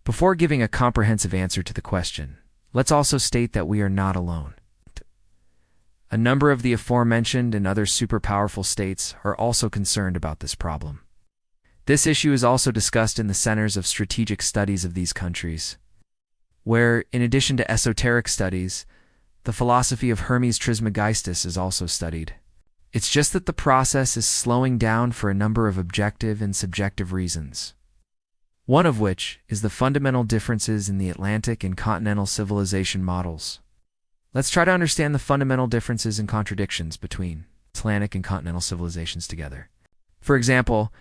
Before giving a comprehensive answer to the question, let's also state that we are not alone. A number of the aforementioned and other super-powerful states are also concerned about this problem. This issue is also discussed in the centers of strategic studies of these countries, where, in addition to esoteric studies, the philosophy of Hermes Trismegistus is also studied. It's just that the process is slowing down for a number of objective and subjective reasons. One of which is the fundamental differences in the Atlantic and continental civilization models. Let's try to understand the fundamental differences and contradictions between Atlantic and continental civilizations together. For example,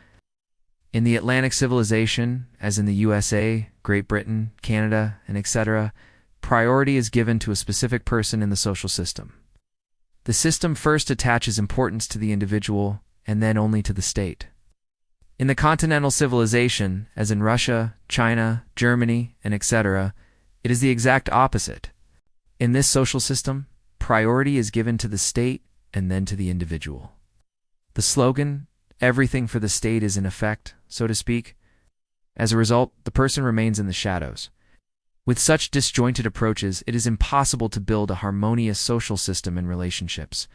in the Atlantic civilization, as in the USA, Great Britain, Canada, and etc., priority is given to a specific person in the social system. The system first attaches importance to the individual and then only to the state. In the continental civilization, as in Russia, China, Germany, and etc., it is the exact opposite. In this social system, priority is given to the state and then to the individual. The slogan, "Everything for the state," is in effect, so to speak. As a result, the person remains in the shadows. With such disjointed approaches, it is impossible to build a harmonious social system and relationships.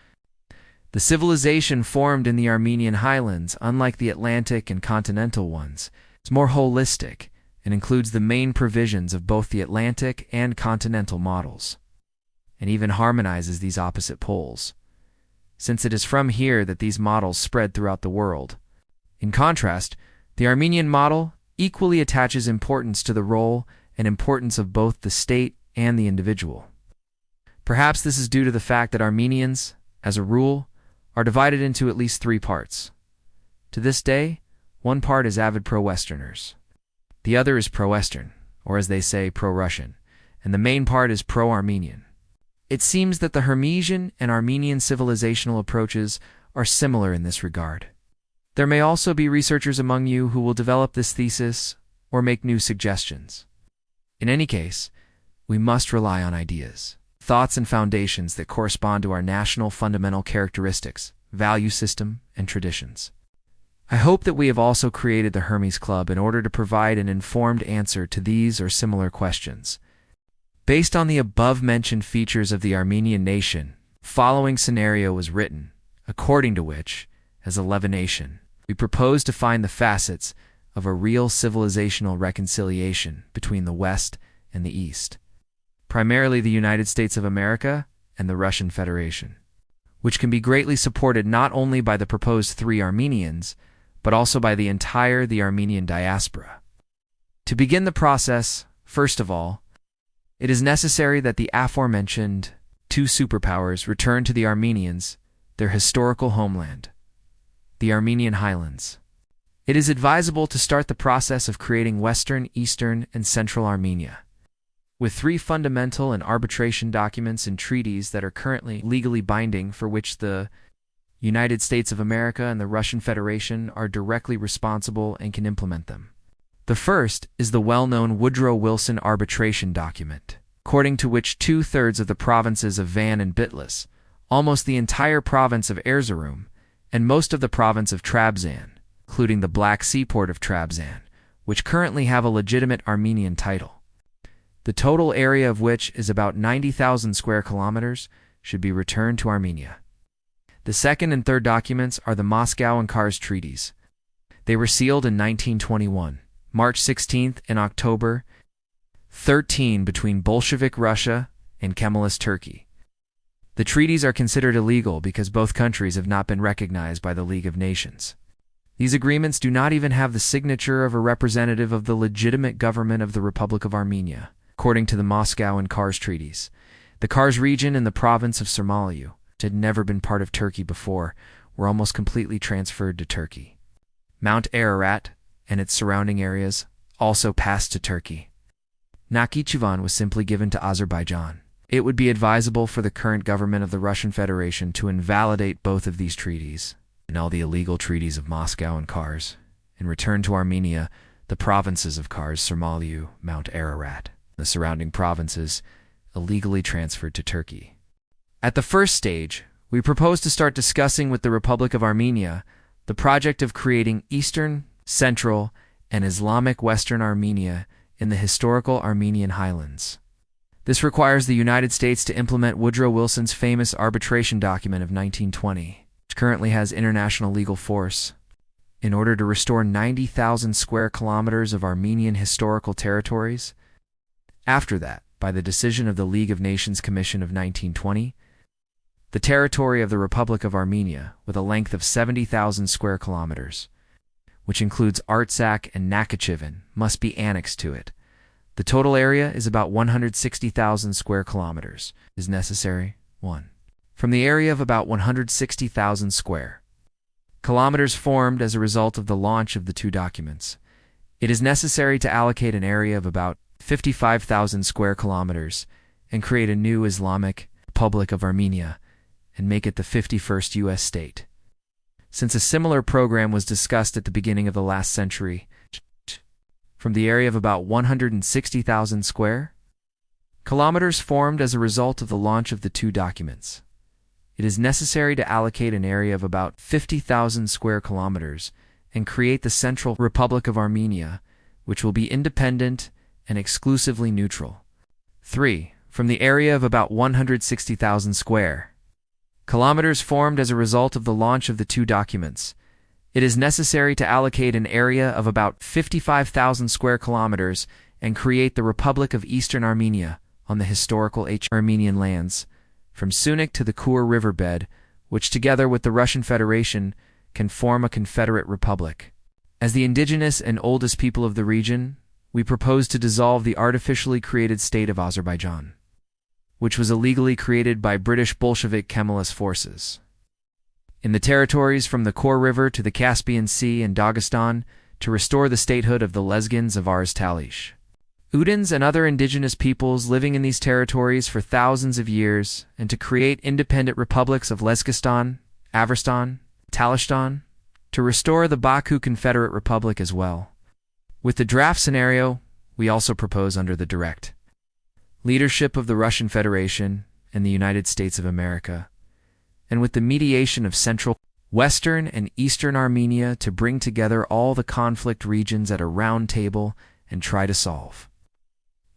The civilization formed in the Armenian highlands, unlike the Atlantic and continental ones, is more holistic and includes the main provisions of both the Atlantic and continental models, and even harmonizes these opposite poles, since it is from here that these models spread throughout the world. In contrast, the Armenian model equally attaches importance to the role and importance of both the state and the individual. Perhaps this is due to the fact that Armenians, as a rule, are divided into at least three parts. To this day, one part is avid pro-Westerners. The other is pro-Western, or as they say, pro-Russian, and the main part is pro-Armenian. It seems that the Hermesian and Armenian civilizational approaches are similar in this regard. There may also be researchers among you who will develop this thesis or make new suggestions. In any case, we must rely on ideas, thoughts, and foundations that correspond to our national fundamental characteristics, value system, and traditions. I hope that we have also created the Hermes Club in order to provide an informed answer to these or similar questions. Based on the above-mentioned features of the Armenian nation, following scenario was written, according to which, as a Levanation, we propose to find the facets of a real civilizational reconciliation between the West and the East, primarily the United States of America and the Russian Federation, which can be greatly supported not only by the proposed three Armenians, but also by the entire Armenian diaspora. To begin the process, first of all, it is necessary that the aforementioned two superpowers return to the Armenians their historical homeland, the Armenian highlands. It is advisable to start the process of creating Western, Eastern, and Central Armenia, with three fundamental and arbitration documents and treaties that are currently legally binding, for which the United States of America and the Russian Federation are directly responsible and can implement them. The first is the well-known Woodrow Wilson arbitration document, according to which 2/3 of the provinces of Van and Bitlis, almost the entire province of Erzurum, and most of the province of Trabzon, including the Black Sea port of Trabzon, which currently have a legitimate Armenian title, the total area of which is about 90,000 square kilometers, should be returned to Armenia. The second and third documents are the Moscow and Kars treaties. They were sealed in 1921. March 16th and October 13 between Bolshevik Russia and Kemalist Turkey. The treaties are considered illegal because both countries have not been recognized by the League of Nations. These agreements do not even have the signature of a representative of the legitimate government of the Republic of Armenia, according to the Moscow and Kars treaties. The Kars region and the province of Somalia, which had never been part of Turkey before, were almost completely transferred to Turkey. Mount Ararat and its surrounding areas also passed to Turkey. Nakhchivan was simply given to Azerbaijan. It would be advisable for the current government of the Russian Federation to invalidate both of these treaties and all the illegal treaties of Moscow and Kars, and return to Armenia the provinces of Kars, Somalia, Mount Ararat, the surrounding provinces illegally transferred to Turkey. At the first stage, we propose to start discussing with the Republic of Armenia the project of creating Eastern, Central, and Islamic Western Armenia in the historical Armenian highlands. This requires the United States to implement Woodrow Wilson's famous arbitration document of 1920, which currently has international legal force, in order to restore 90,000 square kilometers of Armenian historical territories. After that, by the decision of the League of Nations Commission of 1920, the territory of the Republic of Armenia, with a length of 70,000 square kilometers, which includes Artsakh and Nakhichevan, must be annexed to it. The total area is about 160,000 square kilometers. Is necessary 1. From the area of about 160,000 square kilometers formed as a result of the launch of the two documents, it is necessary to allocate an area of about 55,000 square kilometers and create a new Islamic Republic of Armenia and make it the 51st U.S. state. Since a similar program was discussed at the beginning of the last century, from the area of about 160,000 square kilometers formed as a result of the launch of the two documents, it is necessary to allocate an area of about 50,000 square kilometers and create the Central Republic of Armenia, which will be independent and exclusively neutral. 3. From the area of about 160,000 square kilometers formed as a result of the launch of the two documents, it is necessary to allocate an area of about 55,000 square kilometers and create the Republic of Eastern Armenia on the historical Armenian lands, from Sunik to the Kur riverbed, which together with the Russian Federation can form a confederate republic. As the indigenous and oldest people of the region, we propose to dissolve the artificially created state of Azerbaijan, which was illegally created by British Bolshevik Kemalist forces. In the territories from the Kur River to the Caspian Sea and Dagestan, to restore the statehood of the Lezgins of Ars Talish, Udins and other indigenous peoples living in these territories for thousands of years, and to create independent republics of Lezgistan, Averstan, Talistan, to restore the Baku Confederate Republic as well. With the draft scenario, we also propose under the direct leadership of the Russian Federation and the United States of America, and with the mediation of Central, Western, and Eastern Armenia to bring together all the conflict regions at a round table and try to solve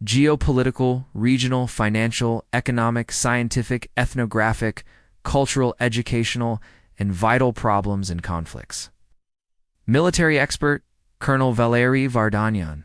geopolitical, regional, financial, economic, scientific, ethnographic, cultural, educational, and vital problems and conflicts. Military expert Colonel V Vardanyan